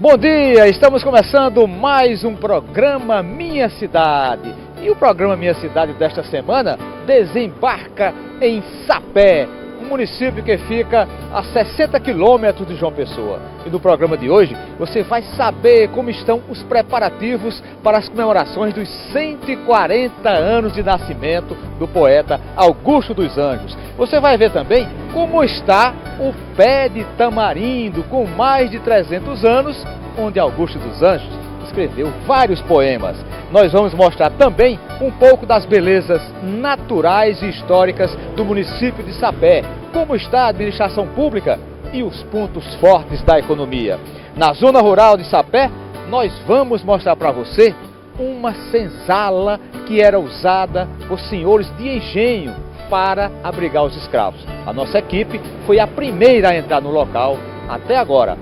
Bom dia, estamos começando mais um programa Minha Cidade. E o programa Minha Cidade desta semana desembarca em Sapé, um município que fica a 60 quilômetros de João Pessoa. E no programa de hoje você vai saber como estão os preparativos para as comemorações dos 140 anos de nascimento do poeta Augusto dos Anjos. Você vai ver também como está o pé de tamarindo com mais de 300 anos, onde Augusto dos Anjos escreveu vários poemas. Nós vamos mostrar também um pouco das belezas naturais e históricas do município de Sapé, como está a administração pública e os pontos fortes da economia. Na zona rural de Sapé, nós vamos mostrar para você uma senzala que era usada por senhores de engenho para abrigar os escravos. A nossa equipe foi a primeira a entrar no local até agora.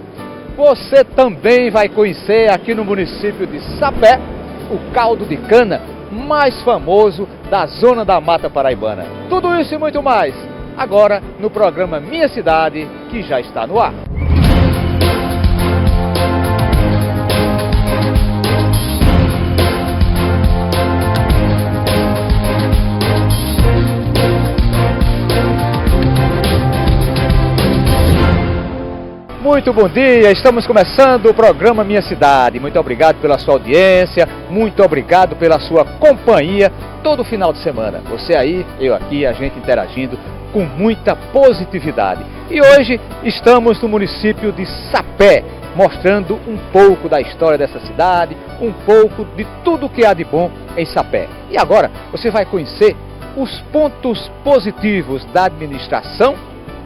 Você também vai conhecer aqui no município de Sapé o caldo de cana mais famoso da zona da Mata Paraibana. Tudo isso e muito mais, agora no programa Minha Cidade, que já está no ar. Muito bom dia, estamos começando o programa Minha Cidade. Muito obrigado pela sua audiência, muito obrigado pela sua companhia todo final de semana. Você aí, eu aqui, a gente interagindo com muita positividade. E hoje estamos no município de Sapé, mostrando um pouco da história dessa cidade, um pouco de tudo que há de bom em Sapé. E agora você vai conhecer os pontos positivos da administração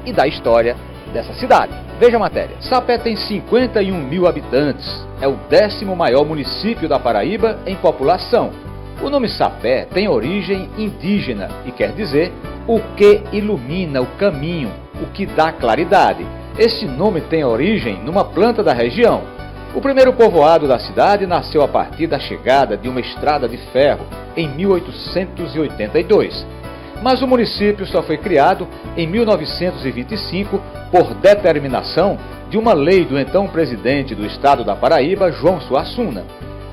e da história dessa cidade. Veja a matéria. Sapé tem 51 mil habitantes. É o 10º maior município da Paraíba em população. O nome Sapé tem origem indígena e quer dizer o que ilumina o caminho, o que dá claridade. Este nome tem origem numa planta da região. O primeiro povoado da cidade nasceu a partir da chegada de uma estrada de ferro em 1882. Mas o município só foi criado em 1925 por determinação de uma lei do então presidente do estado da Paraíba, João Suassuna.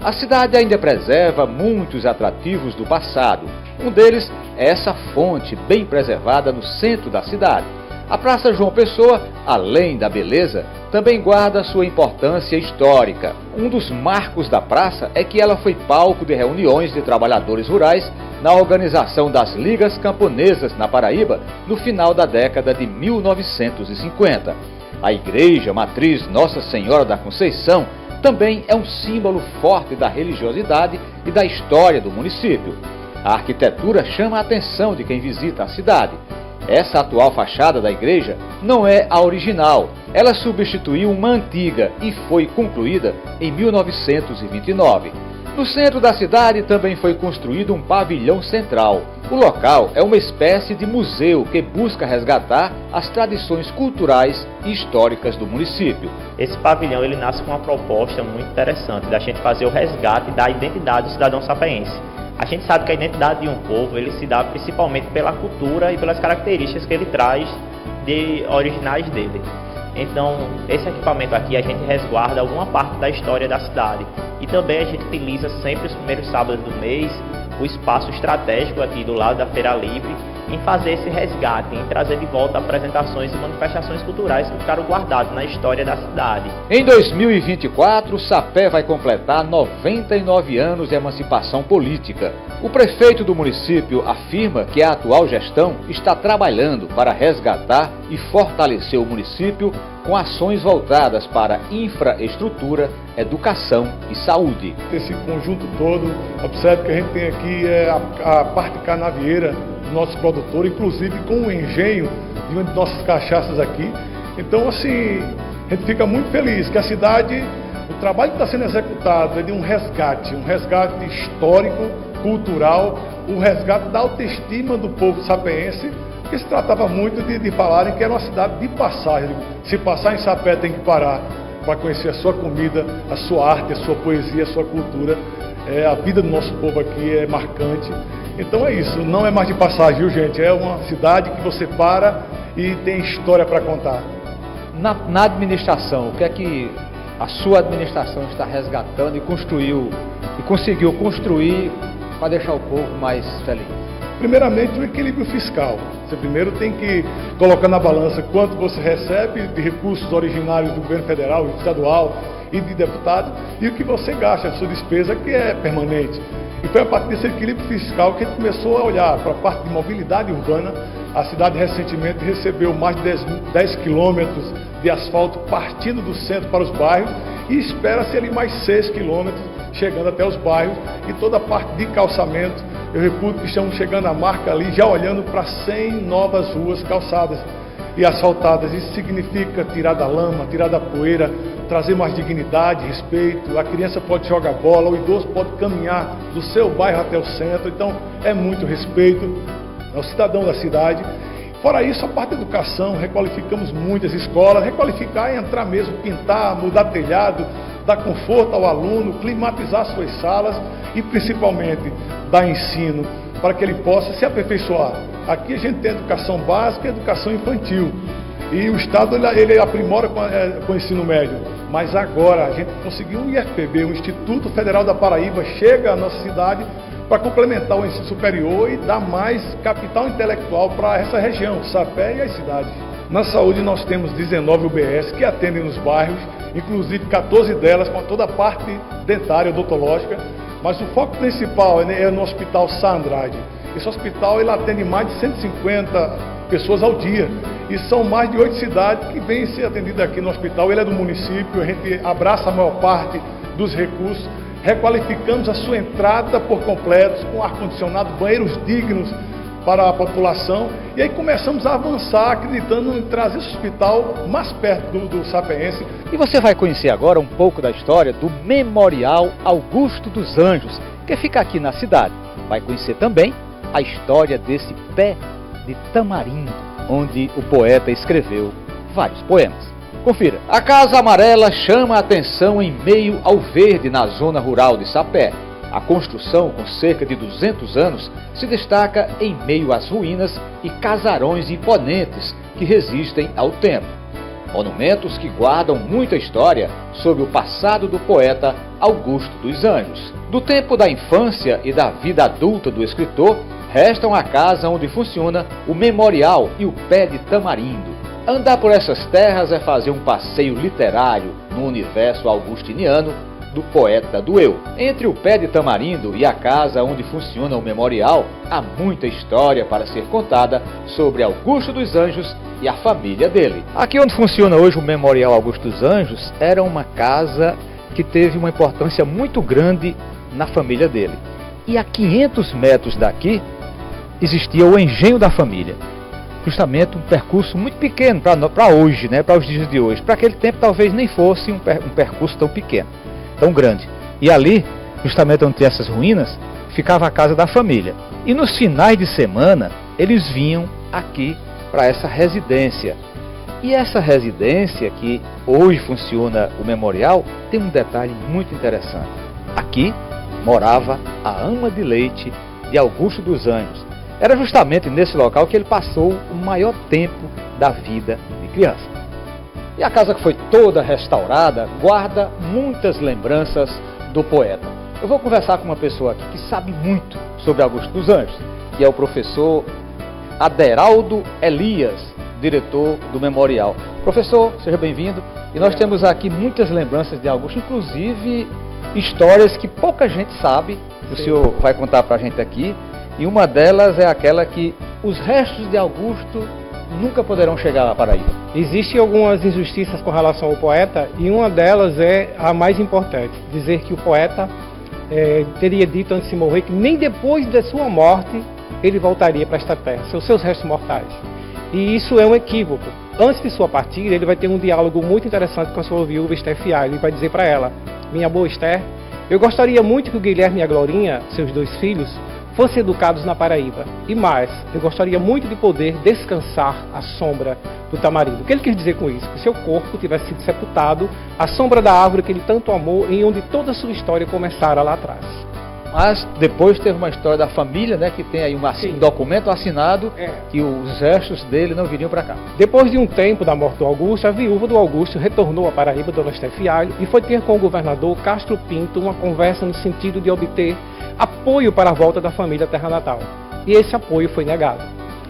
A cidade ainda preserva muitos atrativos do passado. Um deles é essa fonte bem preservada no centro da cidade. A Praça João Pessoa, além da beleza, também guarda sua importância histórica. Um dos marcos da praça é que ela foi palco de reuniões de trabalhadores rurais na organização das Ligas Camponesas na Paraíba no final da década de 1950. A igreja matriz Nossa Senhora da Conceição também é um símbolo forte da religiosidade e da história do município. A arquitetura chama a atenção de quem visita a cidade. Essa atual fachada da igreja não é a original. Ela substituiu uma antiga e foi concluída em 1929. No centro da cidade também foi construído um pavilhão central. O local é uma espécie de museu que busca resgatar as tradições culturais e históricas do município. Esse pavilhão ele nasce com uma proposta muito interessante da gente fazer o resgate da identidade do cidadão sapeense. A gente sabe que a identidade de um povo ele se dá principalmente pela cultura e pelas características que ele traz de originais dele. Então, esse equipamento aqui a gente resguarda alguma parte da história da cidade. E também a gente utiliza sempre os primeiros sábados do mês o espaço estratégico aqui do lado da Feira Livre em fazer esse resgate, em trazer de volta apresentações e manifestações culturais que ficaram guardadas na história da cidade. Em 2024, Sapé vai completar 99 anos de emancipação política. O prefeito do município afirma que a atual gestão está trabalhando para resgatar e fortalecer o município com ações voltadas para infraestrutura, educação e saúde. Esse conjunto todo, observe que a gente tem aqui a parte canavieira do nosso produtor, inclusive com o engenho de uma de nossas cachaças aqui. Então, assim, a gente fica muito feliz que a cidade, o trabalho que está sendo executado é de um resgate histórico, cultural, o resgate da autoestima do povo sapeense, porque se tratava muito de falarem que era uma cidade de passagem. Se passar em Sapé tem que parar para conhecer a sua comida, a sua arte, a sua poesia, a sua cultura. A vida do nosso povo aqui é marcante. Então é isso, não é mais de passagem, viu, gente? É uma cidade que você para e tem história para contar. Na administração, o que é que a sua administração está resgatando e conseguiu construir para deixar o povo mais feliz? Primeiramente, o equilíbrio fiscal. Você primeiro tem que colocar na balança quanto você recebe de recursos originários do governo federal, estadual e de deputado, e o que você gasta, a sua despesa, que é permanente. E foi a partir desse equilíbrio fiscal que a gente começou a olhar para a parte de mobilidade urbana. A cidade recentemente recebeu mais de 10 quilômetros de asfalto partindo do centro para os bairros e espera-se ali mais 6 quilômetros chegando até os bairros, e toda a parte de calçamento. Eu reputo que estamos chegando à marca ali, já olhando para 100 novas ruas calçadas e asfaltadas. Isso significa tirar da lama, tirar da poeira, trazer mais dignidade, respeito. A criança pode jogar bola, o idoso pode caminhar do seu bairro até o centro. Então é muito respeito ao cidadão da cidade. Fora isso, a parte da educação, requalificamos muitas escolas. Requalificar é entrar mesmo, pintar, mudar telhado, dar conforto ao aluno, climatizar suas salas e principalmente dar ensino para que ele possa se aperfeiçoar. Aqui a gente tem educação básica e educação infantil. E o Estado ele aprimora com o ensino médio. Mas agora a gente conseguiu um IFPB, o Instituto Federal da Paraíba, chega à nossa cidade para complementar o ensino superior e dar mais capital intelectual para essa região, Sapé e as cidades. Na saúde nós temos 19 UBS que atendem nos bairros, inclusive 14 delas com toda a parte dentária, odontológica, mas o foco principal é no Hospital Sá Andrade. Esse hospital ele atende mais de 150 pessoas ao dia e são mais de 8 cidades que vêm ser atendidas aqui no hospital. Ele é do município, a gente abraça a maior parte dos recursos, requalificamos a sua entrada por completo, com ar-condicionado, banheiros dignos para a população, e aí começamos a avançar, acreditando em trazer esse hospital mais perto do sapeense. E você vai conhecer agora um pouco da história do Memorial Augusto dos Anjos, que fica aqui na cidade. Vai conhecer também a história desse pé de tamarindo, onde o poeta escreveu vários poemas. Confira. A Casa Amarela chama a atenção em meio ao verde na zona rural de Sapé. A construção, com cerca de 200 anos, se destaca em meio às ruínas e casarões imponentes que resistem ao tempo. Monumentos que guardam muita história sobre o passado do poeta Augusto dos Anjos. Do tempo da infância e da vida adulta do escritor, restam a casa onde funciona o memorial e o pé de tamarindo. Andar por essas terras é fazer um passeio literário no universo augustiniano do poeta do eu. Entre o pé de tamarindo e a casa onde funciona o memorial, há muita história para ser contada sobre Augusto dos Anjos e a família dele. Aqui onde funciona hoje o Memorial Augusto dos Anjos, era uma casa que teve uma importância muito grande na família dele. E a 500 metros daqui existia o engenho da família. Justamente um percurso muito pequeno para hoje, né, para os dias de hoje. Para aquele tempo talvez nem fosse um percurso tão pequeno, tão grande. E ali, justamente onde tem essas ruínas, ficava a casa da família. E nos finais de semana, eles vinham aqui para essa residência. E essa residência que hoje funciona o memorial, tem um detalhe muito interessante. Aqui morava a ama de leite de Augusto dos Anjos. Era justamente nesse local que ele passou o maior tempo da vida de criança. E a casa, que foi toda restaurada, guarda muitas lembranças do poeta. Eu vou conversar com uma pessoa aqui que sabe muito sobre Augusto dos Anjos, que é o professor Aderaldo Elias, diretor do memorial. Professor, seja bem-vindo. E nós temos aqui muitas lembranças de Augusto, inclusive histórias que pouca gente sabe, que o senhor vai contar para a gente aqui. E uma delas é aquela que os restos de Augusto nunca poderão chegar à Paraíba. Existem algumas injustiças com relação ao poeta, e uma delas é a mais importante: dizer que o poeta teria dito antes de morrer que nem depois da sua morte ele voltaria para esta terra, seus restos mortais. E isso é um equívoco. Antes de sua partida, ele vai ter um diálogo muito interessante com a sua viúva Esther Fialho. Ele vai dizer para ela: minha boa Esther, eu gostaria muito que o Guilherme e a Glorinha, seus 2 filhos, fossem educados na Paraíba. E mais, eu gostaria muito de poder descansar à sombra do tamarindo. O que ele quis dizer com isso? Que seu corpo tivesse sido sepultado à sombra da árvore que ele tanto amou, em onde toda a sua história começara lá atrás. Mas depois teve uma história da família, né, que tem aí um documento assinado que os restos dele não viriam para cá. Depois de um tempo da morte do Augusto, a viúva do Augusto retornou à Paraíba, Dona Estefialho, e foi ter com o governador Castro Pinto uma conversa no sentido de obter apoio para a volta da família à terra natal. E esse apoio foi negado.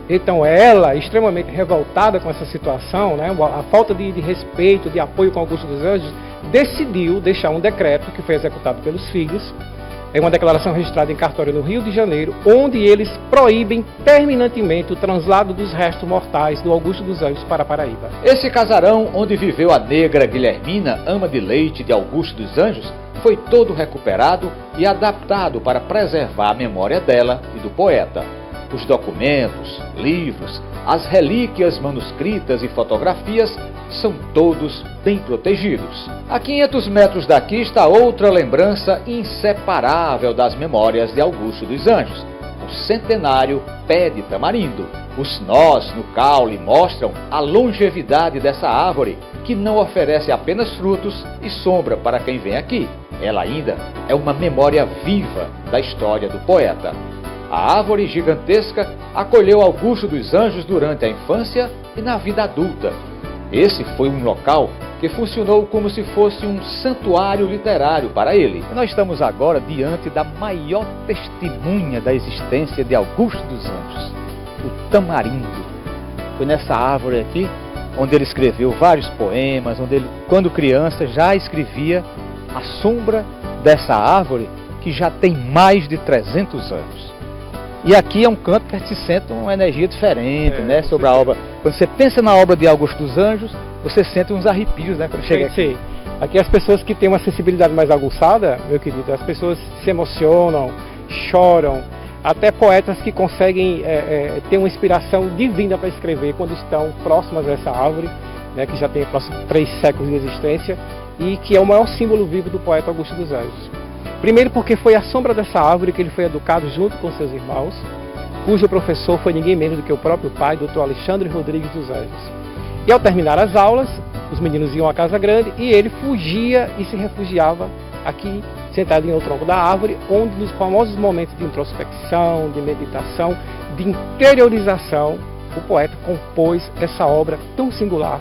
Então ela, extremamente revoltada com essa situação, né, a falta de respeito, de apoio com Augusto dos Anjos, decidiu deixar um decreto que foi executado pelos filhos. É uma declaração registrada em cartório no Rio de Janeiro, onde eles proíbem terminantemente o translado dos restos mortais do Augusto dos Anjos para a Paraíba. Esse casarão, onde viveu a negra Guilhermina, ama de leite de Augusto dos Anjos, foi todo recuperado e adaptado para preservar a memória dela e do poeta. Os documentos, livros, as relíquias manuscritas e fotografias são todos bem protegidos. A 500 metros daqui está outra lembrança inseparável das memórias de Augusto dos Anjos, o centenário pé de tamarindo. Os nós no caule mostram a longevidade dessa árvore, que não oferece apenas frutos e sombra para quem vem aqui. Ela ainda é uma memória viva da história do poeta. A árvore gigantesca acolheu Augusto dos Anjos durante a infância e na vida adulta. Esse foi um local que funcionou como se fosse um santuário literário para ele. E nós estamos agora diante da maior testemunha da existência de Augusto dos Anjos, o tamarindo. Foi nessa árvore aqui onde ele escreveu vários poemas, onde ele, quando criança, já escrevia à sombra dessa árvore que já tem mais de 300 anos. E aqui é um canto que se sente uma energia diferente, né, sobre a obra. Quando você pensa na obra de Augusto dos Anjos, você sente uns arrepios, né, quando chega aqui. Aqui as pessoas que têm uma sensibilidade mais aguçada, meu querido, as pessoas se emocionam, choram, até poetas que conseguem ter uma inspiração divina para escrever quando estão próximas a essa árvore, né, que já tem próximo 3 séculos de existência e que é o maior símbolo vivo do poeta Augusto dos Anjos. Primeiro porque foi à sombra dessa árvore que ele foi educado junto com seus irmãos, cujo professor foi ninguém menos do que o próprio pai, Dr. Alexandre Rodrigues dos Anjos. E ao terminar as aulas, os meninos iam à casa grande e ele fugia e se refugiava aqui, sentadinho no tronco da árvore, onde nos famosos momentos de introspecção, de meditação, de interiorização, o poeta compôs essa obra tão singular,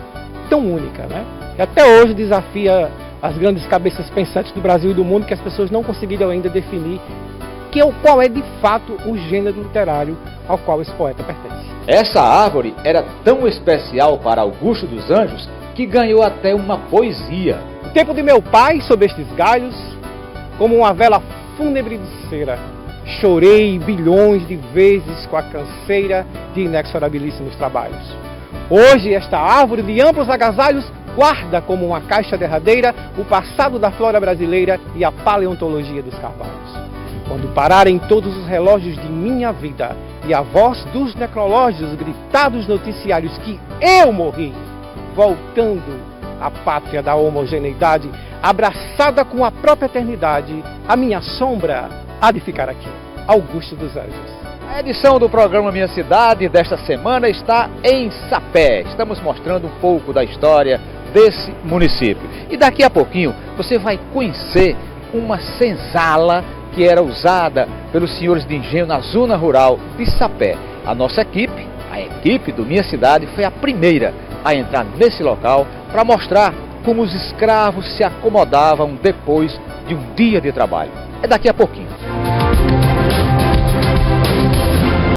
tão única, né? E até hoje desafia as grandes cabeças pensantes do Brasil e do mundo, que as pessoas não conseguiram ainda definir qual é de fato o gênero literário ao qual esse poeta pertence. Essa árvore era tão especial para Augusto dos Anjos que ganhou até uma poesia. No tempo de meu pai, sob estes galhos, como uma vela fúnebre de cera, chorei bilhões de vezes com a canseira de inexorabilíssimos trabalhos. Hoje, esta árvore de amplos agasalhos guarda como uma caixa derradeira o passado da flora brasileira e a paleontologia dos carvalhos. Quando pararem todos os relógios de minha vida e a voz dos necrológios gritar dos noticiários que eu morri, voltando à pátria da homogeneidade, abraçada com a própria eternidade, a minha sombra há de ficar aqui. Augusto dos Anjos. A edição do programa Minha Cidade desta semana está em Sapé. Estamos mostrando um pouco da história desse município. E daqui a pouquinho você vai conhecer uma senzala que era usada pelos senhores de engenho na zona rural de Sapé. A nossa equipe, a equipe do Minha Cidade, foi a primeira a entrar nesse local para mostrar como os escravos se acomodavam depois de um dia de trabalho. É daqui a pouquinho.